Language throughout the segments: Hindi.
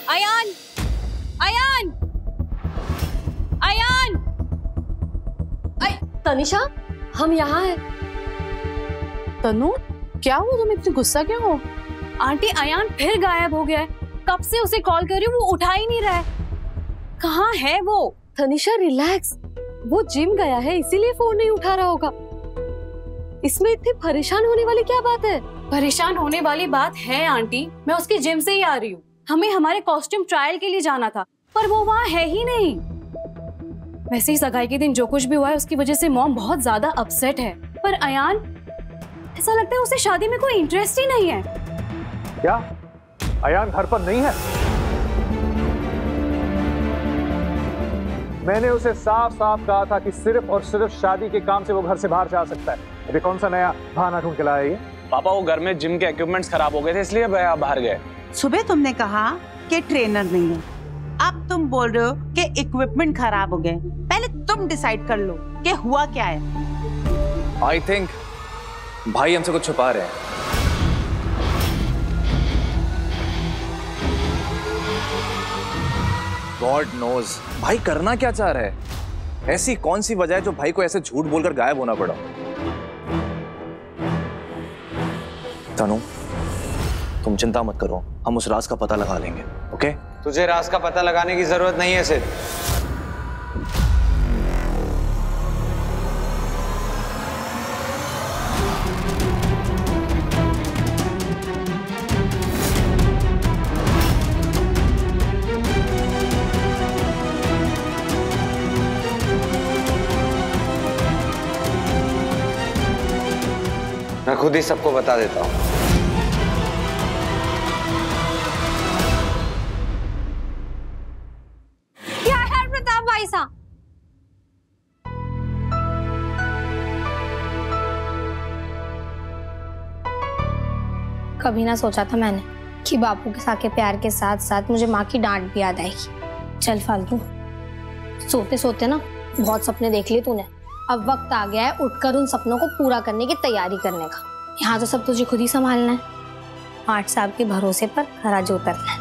अयान, अयान, अयान, तनिषा, हम यहाँ हैं। तनु, क्या हुआ? तुम इतनी गुस्सा क्यों हो? आंटी अयान फिर गायब हो गया है। कब से उसे कॉल कर रही हूँ, वो उठा ही नहीं रहा है। कहाँ है वो? तनिषा रिलैक्स, वो जिम गया है इसीलिए फोन नहीं उठा रहा होगा। इसमें इतनी परेशान होने वाली क्या बात है? परेशान होने वाली बात है आंटी, मैं उसके जिम से ही आ रही हूँ। हमें हमारे कॉस्ट्यूम ट्रायल के लिए जाना था, पर वो वहाँ है ही नहीं। वैसे ही सगाई के दिन जो कुछ भी हुआ है उसकी वजह से मॉम बहुत ज्यादा अपसेट है। पर अयान, ऐसा लगता है उसे शादी में कोई इंटरेस्ट ही नहीं है। क्या अयान घर पर नहीं है? मैंने उसे साफ साफ कहा था कि सिर्फ और सिर्फ शादी के काम से वो घर से बाहर जा सकता है। अभी कौन सा नया बहाना ढूंढ के लाया ये? पापा, वो घर में जिम के इक्विपमेंट्स खराब हो गए थे, इसलिए बाहर गए। सुबह तुमने कहा कि ट्रेनर नहीं है, अब तुम बोल रहे हो कि इक्विपमेंट खराब हो गए। पहले तुम डिसाइड कर लो कि हुआ क्या है। आई थिंक भाई हमसे कुछ छुपा रहे हैं। गॉड नोज भाई करना क्या चाह रहा है। ऐसी कौन सी वजह है जो भाई को ऐसे झूठ बोलकर गायब होना पड़ा? तनु, तुम चिंता मत करो, हम उस राज का पता लगा लेंगे। ओके? तुझे राज का पता लगाने की जरूरत नहीं है सिर्फ। मैं खुद ही सबको बता देता हूँ। क्या है प्रताप भाई साहब? कभी ना सोचा था मैंने कि बापू के साथ प्यार के साथ साथ मुझे माँ की डांट भी याद आएगी। चल फालतू, सोते सोते ना बहुत सपने देख लिए तूने। अब वक्त आ गया है उठकर उन सपनों को पूरा करने की तैयारी करने का। यहाँ तो सब तुझे खुद ही संभालना है। 8 साल के भरोसे पर खरा जो उतरना है।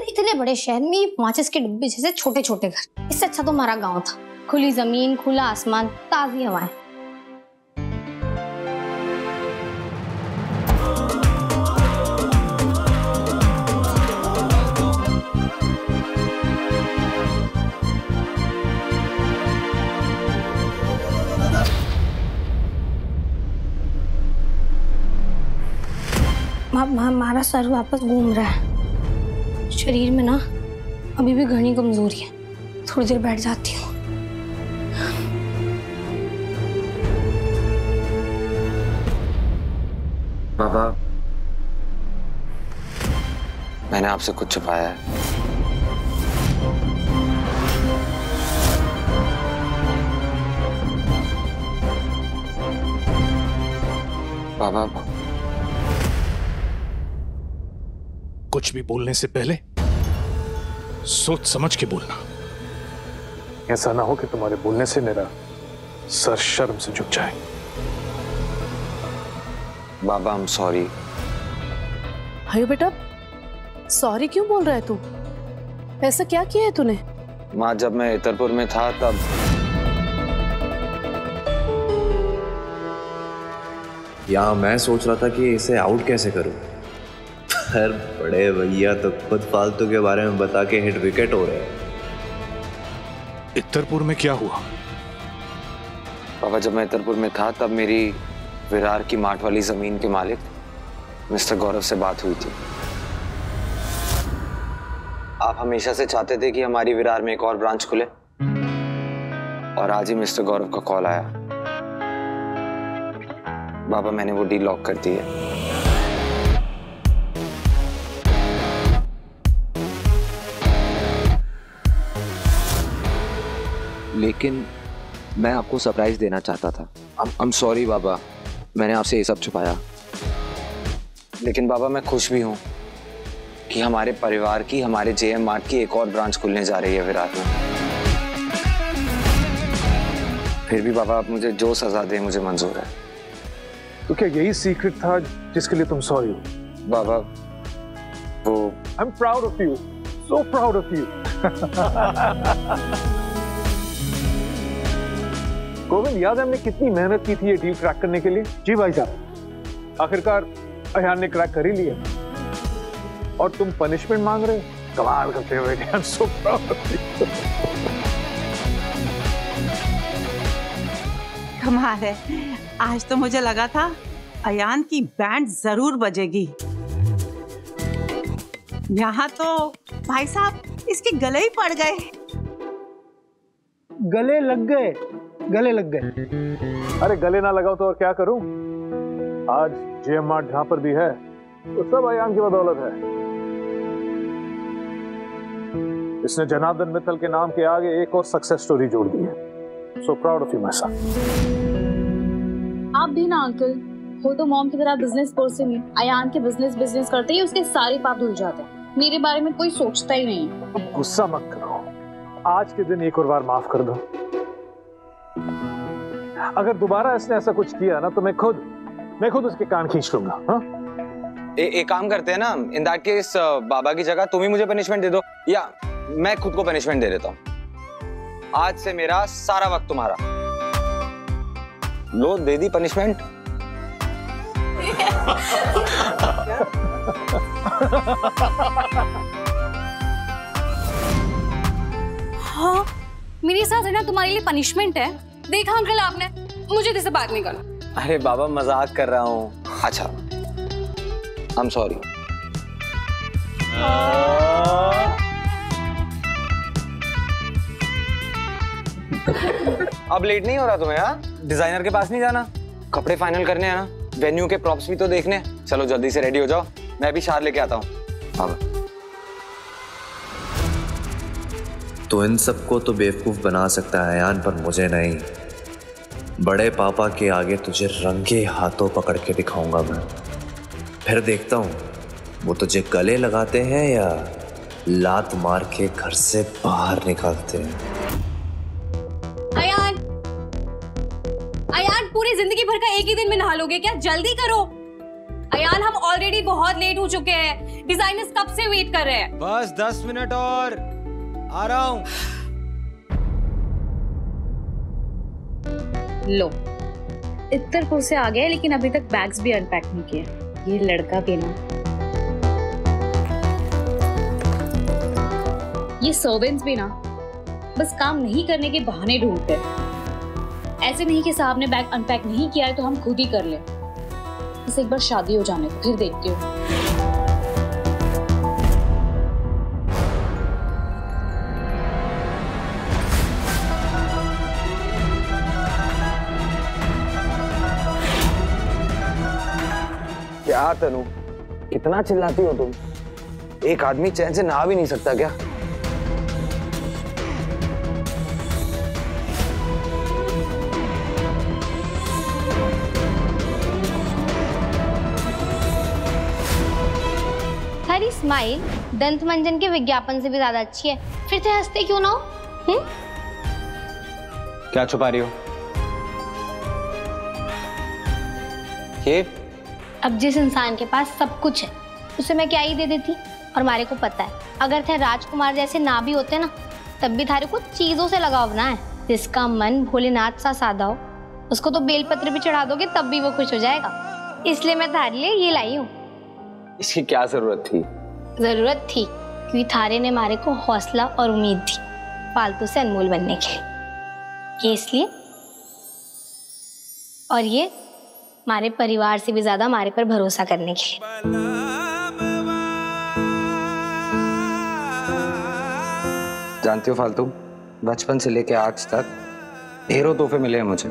इतने बड़े शहर में माचिस के डिब्बे जैसे छोटे छोटे घर, इससे अच्छा तो हमारा गांव था। खुली जमीन, खुला आसमान, ताजी हवाएं। हमारा सर वापस घूम रहा है। शरीर में ना अभी भी घनी कमजोरी है। थोड़ी देर बैठ जाती हूँ। पापा, मैंने आपसे कुछ छुपाया है। पापा, कुछ भी बोलने से पहले सोच समझ के बोलना। ऐसा ना हो कि तुम्हारे बोलने से मेरा सर शर्म से झुक जाए। बाबा, I'm sorry। अयो बेटा, सॉरी क्यों बोल रहा है तू? ऐसा क्या किया है तूने? माँ, जब मैं इतरपुर में था तब यहाँ मैं सोच रहा था कि इसे आउट कैसे करूं। पर बड़े भैया तो खुद फालतू के बारे में बता के हिट विकेट हो रहे हैं। इतरपुर में क्या हुआ? पापा, जब मैं इतरपुर में था तब मेरी विरार की माठ वाली जमीन के मालिक मिस्टर गौरव से बात हुई थी। आप हमेशा से चाहते थे कि हमारी विरार में एक और ब्रांच खुले, और आज ही मिस्टर गौरव का कॉल आया। बाबा, मैंने वो डील लॉक कर दी है। लेकिन मैं आपको सरप्राइज देना चाहता था। I'm sorry बाबा, मैंने आपसे ये सब छुपाया। लेकिन बाबा, मैं खुश भी हूँ कि हमारे परिवार की, हमारे जेएम मार्ट की एक और ब्रांच खुलने जा रही है विरार में। फिर भी बाबा आप मुझे जो सजा दे मुझे मंजूर है। तो क्या यही सीक्रेट था जिसके लिए तुम सॉरी हो? बाबा वो I am proud of you, so proud of you. Govind, याद है हमने कितनी मेहनत की थी ये डील क्रैक करने के लिए? जी भाई साहब, आखिरकार अयान ने क्रैक कर ही लिया और तुम पनिशमेंट मांग रहे हो। कमाल करते हो बेटे, I am so proud of you. कमाल है, आज तो मुझे लगा था अयान की बैंड जरूर बजेगी। यहाँ तो भाई साहब इसके गले ही पड़ गए। गले लग गए, गले लग गए। अरे गले ना लगाओ तो और क्या करूं? आज जेएमआर जहां पर भी है तो सब अयान की बदौलत है। इसने जनार्दन मित्तल के नाम के आगे एक और सक्सेस स्टोरी जोड़ दी है। So proud of you my son. आप भी ना अंकल, हो तो मॉम की तरह बिजनेस पर्सन ही। अयान के बिजनेस करते ही उसके सारे पाप धुल जाते हैं। मेरे बारे में कोई सोचता ही नहीं। अब गुस्सा मत करो, आज के दिन एक और बार माफ कर दो। अगर दोबारा इसने ऐसा कुछ किया ना तो मैं खुद उसके कान खींच लूंगा। हाँ? एक काम करते हैं ना, इन दैट केस बाबा की जगह तुम ही मुझे पनिशमेंट दे दो या मैं खुद को पनिशमेंट दे देता हूँ। आज से मेरा सारा वक्त तुम्हारा। लो दे दी पनिशमेंट। हाँ, मेरे साथ है ना तुम्हारे लिए पनिशमेंट है। देखा अंकल आपने, मुझे किसी से बात नहीं करना। अरे बाबा मजाक कर रहा हूँ। अच्छा आई एम सॉरी। अब लेट नहीं हो रहा तुम्हें? हाँ, डिजाइनर के पास नहीं जाना? कपड़े फाइनल करने हैं ना, वेन्यू के प्रॉप्स भी तो देखने। चलो जल्दी से रेडी हो जाओ, मैं भी शार लेके आता हूँ। बाबा तो इन सबको तो बेवकूफ बना सकता है अयान, पर मुझे नहीं। बड़े पापा के आगे तुझे रंगे हाथों पकड़ के दिखाऊंगा मैं। फिर देखता हूँ वो तुझे गले लगाते हैं या लात मार के घर से बाहर निकालते हैं। अयान पूरी जिंदगी भर का एक ही दिन में नहा लोगे क्या? जल्दी करो अयान, हम ऑलरेडी बहुत लेट हो चुके हैं। डिजाइनर्स कब से वेट कर रहे हैं। बस 10 मिनट और आ रहा हूँ। लो, इत्तरपुर से आ गया लेकिन अभी तक बैग्स भी अनपैक नहीं किए। ये लड़का भी ना, ये सर्वेंट्स भी ना, बस काम नहीं करने के बहाने ढूंढते हैं। ऐसे नहीं कि साहब ने बैग अनपैक नहीं किया है तो हम खुद ही कर लें। बस एक बार शादी हो जाने को, फिर देखती हूँ। क्या तनु, कितना चिल्लाती हो तुम? एक आदमी चैन से नहा भी नहीं सकता क्या? हरी स्माइल दंत मंजन के विज्ञापन से भी ज्यादा अच्छी है। फिर से हंसते क्यों ना हो? क्या छुपा रही हो? ये अब जिस इंसान के पास सब कुछ है उसे मैं क्या ही दे देती। और मारे को पता है, अगर थे राजकुमार जैसे ना भी होते ना, तब भी थारे को चीजों से लगाव ना है। जिसका मन भोलेनाथ सा सादा हो उसको तो बेलपत्र भी चढ़ा दोगे तब भी वो खुश हो जाएगा। इसलिए मैं थारे लिए ये लाई हूँ। इसकी क्या जरूरत थी? जरूरत थी क्योंकि थारे ने मारे को हौसला और उम्मीद दी फालतू से अनमोल बनने के। ये इसलिए, और ये हमारे परिवार से भी ज्यादा हमारे पर भरोसा करने के लिए। जानती हो फालतू, बचपन से लेके आज तक ढेरों तोहफे मिले हैं मुझे,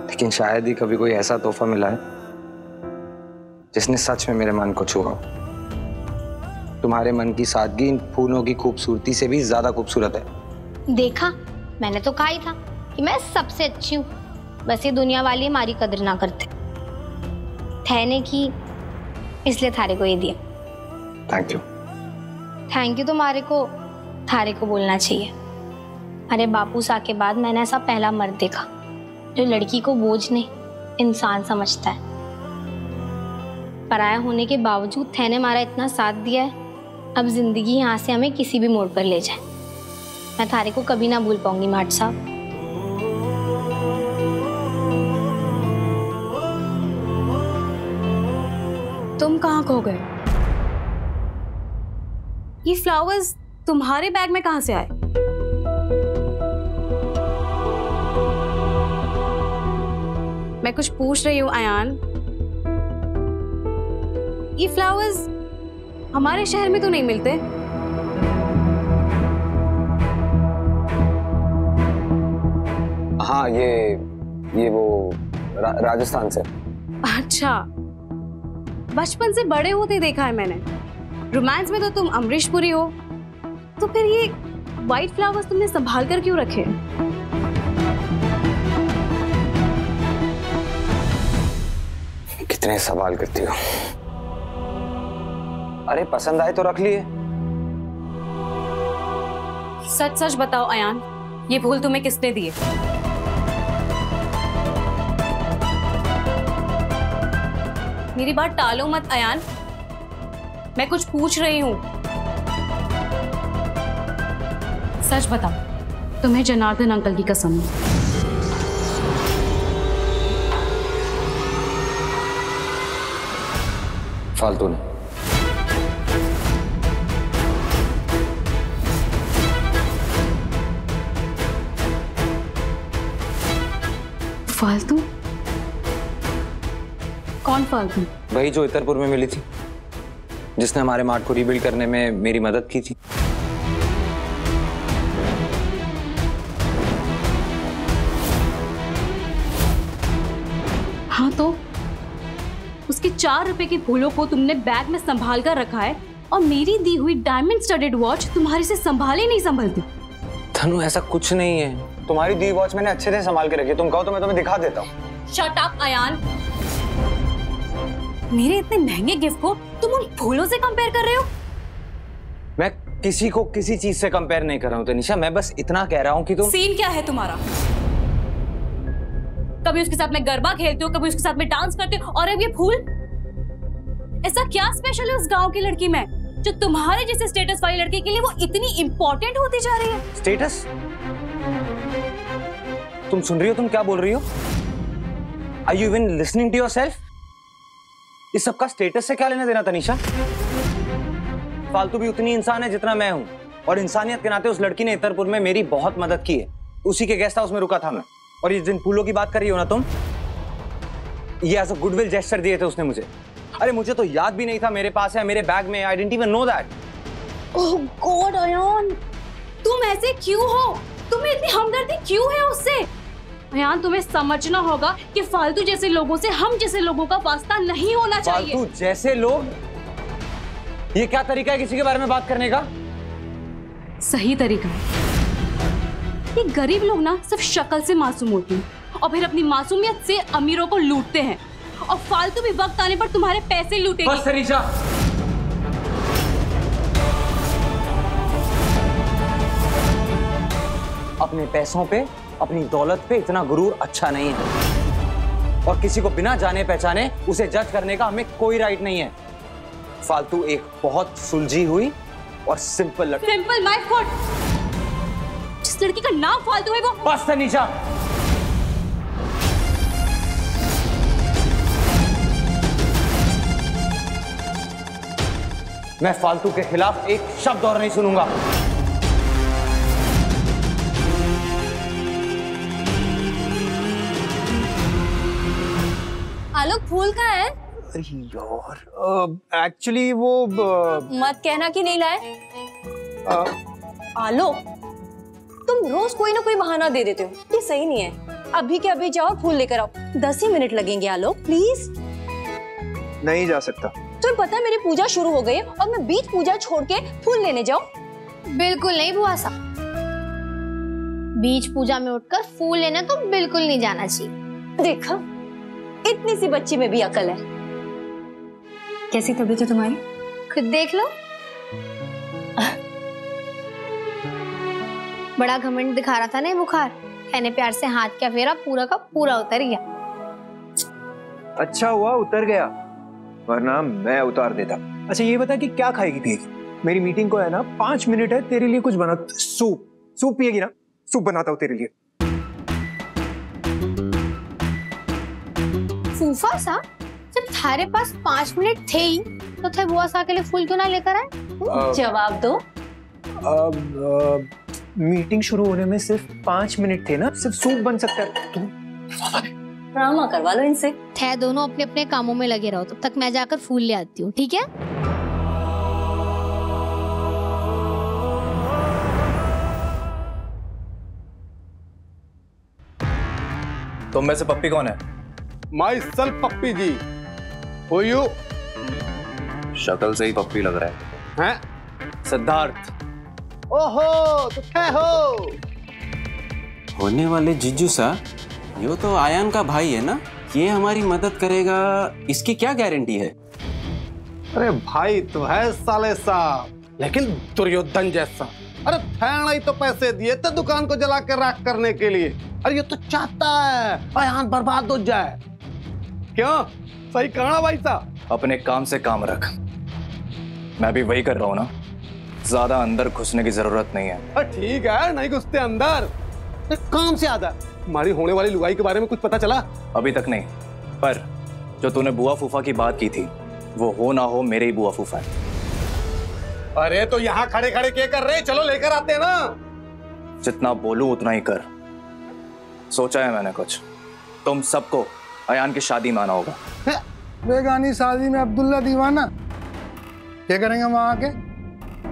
लेकिन शायद ही कभी कोई ऐसा तोहफा मिला है जिसने सच में मेरे मन को छुआ। तुम्हारे मन की सादगी इन फूलों की खूबसूरती से भी ज्यादा खूबसूरत है। देखा, मैंने तो कहा ही था कि मैं सबसे अच्छी हूँ। बस ये दुनिया वाले हमारी कदर ना करते। ठहने की, इसलिए थारे को ये दिया। Thank you. थैंक यू तुम्हारे को थारे को बोलना चाहिए। अरे बापू सा के बाद मैंने ऐसा पहला मर्द देखा जो लड़की को बोझ नहीं इंसान समझता है। पराया होने के बावजूद थे ने हमारा इतना साथ दिया है, अब जिंदगी यहाँ से हमें किसी भी मोड़ पर ले जाए। मैं थारे को कभी ना भूल पाऊंगी माट साहब। तुम कहाँ खो गए? ये फ्लावर्स तुम्हारे बैग में कहाँ से आए? मैं कुछ पूछ रही हूँ अयान। ये फ्लावर्स हमारे शहर में तो नहीं मिलते। हाँ, ये वो राजस्थान से। अच्छा, बचपन से बड़े होते देखा है मैंने। रोमांस में तो तुम अमरीश पुरी हो, तो फिर ये व्हाइट फ्लावर्स तुमने संभाल कर क्यों रखे? कितने सवाल करती हो। अरे पसंद आए तो रख लिए। सच सच बताओ अयान, ये फूल तुम्हें किसने दिए? मेरी बात टालो मत अयान, मैं कुछ पूछ रही हूँ। सच बताओ, तुम्हें जनार्दन अंकल की कसम है? फालतू नहीं। फालतू? कौन फालतू? वही जो इतरपुर में मिली थी, जिसने हमारे मार्ट को रीबिल्ड करने में मेरी मदद की थी। हाँ तो उसके 4 रुपए के फूलों को तुमने बैग में संभाल कर रखा है, और मेरी दी हुई डायमंड स्टडेड वॉच तुम्हारे से संभाले नहीं संभलती। धनु, ऐसा कुछ नहीं है। तुम्हारी दी वॉच मैंने अच्छे से संभाल के रखी। तुम कहो तो मैं तुम्हें दिखा देता हूँ। Shut up Ayan. मेरे इतने महंगे गिफ्ट को तुम उन फूलों से कंपेयर कर रहे हो? मैं किसी को किसी चीज से कंपेयर नहीं कर रहा हूँ तनिषा। मैं बस इतना कह रहा हूँ कि तुम। सीन क्या है तुम्हारा? कभी उसके साथ में गरबा खेलते हो, कभी उसके साथ में डांस करते हो, और अब ये फूल। ऐसा क्या स्पेशल है उस गांव की लड़की में जो तुम्हारे जैसे स्टेटस वाली लड़की के लिए वो इतनी इंपॉर्टेंट होती जा रही है? स्टेटस? तुम सुन रही हो? तुम क्या बोल रही हो? Are you even listening to yourself? इस सबका स्टेटस से क्या लेना देना तनिषा? फालतू भी उतनी इंसान है जितना मैं हूं, और इंसानियत के नाते उस लड़की ने इतरपुर में मेरी बहुत मदद की है। उसी के गेस्ट हाउस में रुका था मैं। और ये जिन फूलों की बात कर रही हो ना तुम, ये एज अ गुडविल जेस्चर दिए थे उसने मुझे। अरे मुझे तो याद भी नहीं था मेरे पास है, मेरे बैग में। I didn't even know that. Oh God Ayan, तुम ऐसे क्यों हो? तुम्हें इतनी हमदर्दी क्यों है उससे? अयान, तुम्हें समझना होगा कि फालतू जैसे लोगों से हम जैसे लोगों का वास्ता नहीं होना चाहिए। फालतू जैसे लोग? ये क्या तरीका है किसी के बारे में बात करने का? सही तरीका है। ये गरीब लोग ना सिर्फ शक्ल से मासूम होते हैं, और फिर अपनी मासूमियत से अमीरों को लूटते हैं, और फालतू भी वक्त आने पर तुम्हारे पैसे लूटेंगे। बस तनिषा, अपने पैसों पे, अपनी दौलत पे इतना गुरूर अच्छा नहीं है, और किसी को बिना जाने पहचाने उसे जज करने का हमें कोई राइट नहीं है। फालतू एक बहुत सुलझी हुई और सिंपल लड़की। सिंपल माय गॉड, जिस लड़की का नाम फालतू है वो। बस तनिषा, मैं फालतू के खिलाफ एक शब्द और नहीं सुनूंगा। आलोक, फूल कहाँ है? अरे यार, एक्चुअली वो मत कहना कि नहीं लाए। आलोक, तुम रोज कोई ना कोई बहाना दे देते हो, ये सही नहीं है। अभी के अभी जाओ, फूल लेकर आओ। 10 ही मिनट लगेंगे आलोक, प्लीज। नहीं जा सकता। तुम्हें पता है मेरी पूजा शुरू हो गई है, और मैं बीच पूजा छोड़ के फूल लेने जाऊं? बिल्कुल नहीं बुआ साहब, बीच पूजा में उठकर फूल लेने तो बिल्कुल नहीं जाना चाहिए। देखा, इतनी सी बच्ची में भी अकल है। कैसी तबीयत है तुम्हारी? खुद देख लो। बड़ा घमंड दिखा रहा था ना ये बुखार, कहने प्यार से हाथ क्या फेरा, पूरा का पूरा उतर गया। अच्छा हुआ उतर गया, वरना मैं उतार देता। अच्छा ये बता कि क्या खाएगी पिएगी? मेरी मीटिंग को है ना 5 मिनट है, तेरे लिए कुछ बना। सूप पिएगी ना? सूप बनाता हूँ तेरे लिए। फूफा सा, जब थारे पास 5 मिनट थे ही तो थे बुआ सा के लिए फूल क्यों ना लेकर आए? जवाब दो। मीटिंग शुरू होने में सिर्फ 5 मिनट थे ना, सिर्फ सूप बन सकता है। तू ड्रामा करवा लो इनसे। थे दोनों अपने अपने कामों में लगे रहो, तब तक मैं जाकर फूल ले आती हूँ, ठीक है? तुम में से पप्पी कौन है? Myself Pappi ji. Who you? शक्ल से ही पप्पी लग रहा है। हैं? सिद्धार्थ। ओहो, तो क्या हो? होने वाले जीजू सा, ये तो आयान का भाई है ना, ये हमारी मदद करेगा, इसकी क्या गारंटी है? अरे भाई तो है साले साहब, लेकिन दुर्योधन जैसा। अरे फैन ही तो पैसे दिए थे दुकान को जला कर राख करने के लिए। अरे ये तो चाहता है आयान बर्बाद हो जाए। क्यों? सही कहा ना भाई साहब? अपने काम से काम रख, मैं भी वही कर रहा हूँ ना। ज्यादा अंदर घुसने की जरूरत नहीं है। अरे ठीक है, नहीं घुसते अंदर। काम से आधा हमारी होने वाली लुगाई के बारे में कुछ पता चला? अभी तक नहीं, पर जो तूने बुआ फूफा की बात की थी, वो हो ना हो मेरे ही बुआ फूफा है। अरे तो यहाँ खड़े खड़े क्या कर रहे? चलो लेकर आते हैं ना। जितना बोलूं उतना ही कर। सोचा है मैंने कुछ, तुम सबको अयान की शादी में आना होगा। बेगानी शादी में अब्दुल्ला दीवाना क्या करेंगे वहां आके?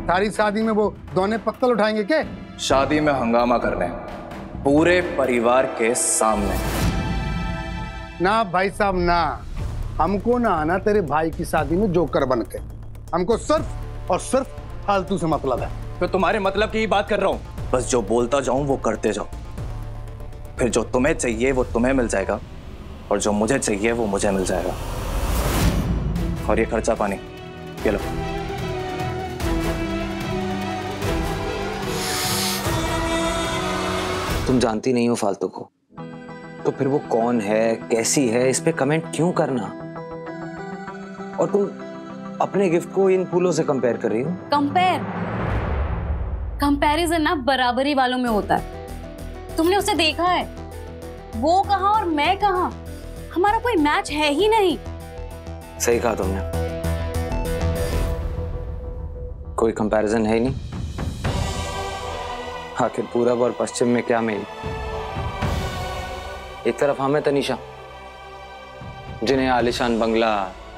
सारी शादी में वो दोने पत्तल उठाएंगे क्या? शादी में हंगामा करने, पूरे परिवार के सामने। ना भाई साहब ना, हमको ना आना तेरे भाई की शादी में जोकर बन के। हमको सिर्फ और सिर्फ फालतू से मतलब है। तो तुम्हारे मतलब की ही बात कर रहा हूँ। बस जो बोलता जाऊं वो करते जाओ, फिर जो तुम्हें चाहिए वो तुम्हें मिल जाएगा, और जो मुझे चाहिए वो मुझे मिल जाएगा। और ये खर्चा पानी ये लो। तुम जानती नहीं हो फालतू को, तो फिर वो कौन है, कैसी है, इस पे कमेंट क्यों करना? और तुम अपने गिफ्ट को इन फूलों से कंपेयर कर रही हो? कंपैरिजन ना बराबरी वालों में होता है। तुमने उसे देखा है, वो कहाँ और मैं कहाँ, हमारा कोई मैच है ही नहीं। सही कहा तुमने, कोई कंपैरिजन है ही नहीं। आखिर पूरब और पश्चिम में क्या मेल? एक तरफ हम है तनीषा, जिन्हें आलिशान बंगला,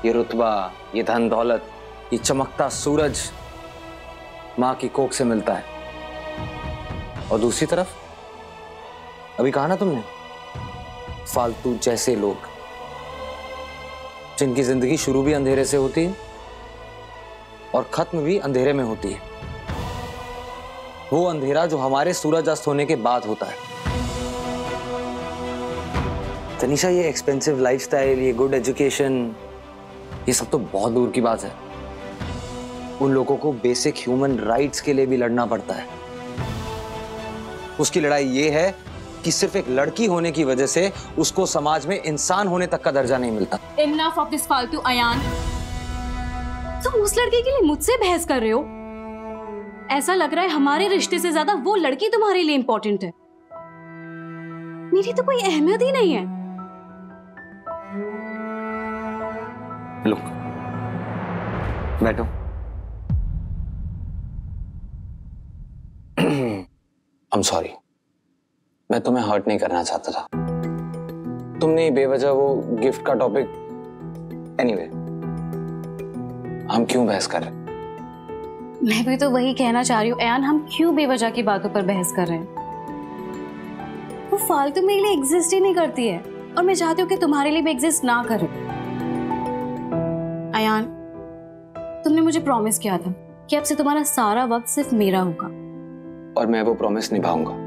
ये रुतबा, ये धन दौलत, ये चमकता सूरज माँ की कोख से मिलता है। और दूसरी तरफ, अभी कहा ना तुमने, फालतू जैसे लोग, जिनकी जिंदगी शुरू भी अंधेरे से होती है और खत्म भी अंधेरे में होती है। वो अंधेरा जो हमारे सूरज अस्त होने के बाद होता है। तनीषा, ये एक्सपेंसिव लाइफस्टाइल, ये गुड एजुकेशन, ये सब तो बहुत दूर की बात है। उन लोगों को बेसिक ह्यूमन राइट्स के लिए भी लड़ना पड़ता है। उसकी लड़ाई ये है कि सिर्फ एक लड़की होने की वजह से उसको समाज में इंसान होने तक का दर्जा नहीं मिलता। Enough of this फालतू अयान। तुम उस लड़के के लिए मुझसे बहस कर रहे हो? ऐसा लग रहा है हमारे रिश्ते से ज्यादा वो लड़की तुम्हारे लिए इंपॉर्टेंट है। मेरी तो कोई अहमियत ही नहीं है। लो, बैठो। I'm sorry, मैं तुम्हें हर्ट नहीं करना चाहता था। तुमने बेवजह वो गिफ्ट का टॉपिक, एनीवे, हम क्यों बहस कर रहे हैं? मैं भी तो वही कहना चाह रही हूँ अयान, हम क्यों बेवजह की बातों पर बहस कर रहे हैं? वो फालतू मेरे लिए एग्जिस्ट ही नहीं करती है, और मैं चाहती हूँ कि तुम्हारे लिए भी एग्जिस्ट ना करे। अयान, तुमने मुझे प्रॉमिस किया था कि अब से तुम्हारा सारा वक्त सिर्फ मेरा होगा, और मैं वो promise निभाऊंगा।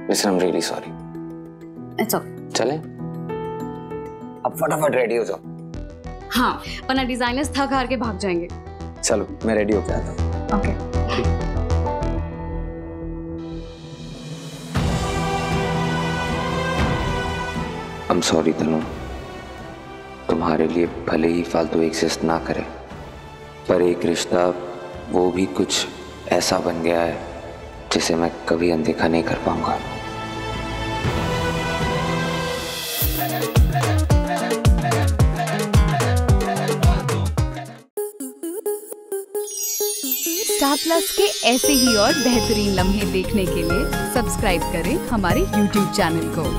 Listen, I'm really sorry. It's okay. चलें? अब फटाफट रेडी हो जाओ। हाँ, वरना डिजाइनर्स थक हार के भाग जाएंगे। चलो, मैं रेडी होके आता हूँ। ओके। I'm sorry तनु, तुम्हारे लिए भले ही फालतू एग्जिस्ट ना करे, पर एक रिश्ता वो भी कुछ ऐसा बन गया है जिसे मैं कभी अनदेखा नहीं कर पाऊंगा। स्टार प्लस के ऐसे ही और बेहतरीन लम्हे देखने के लिए सब्सक्राइब करें हमारे YouTube चैनल को।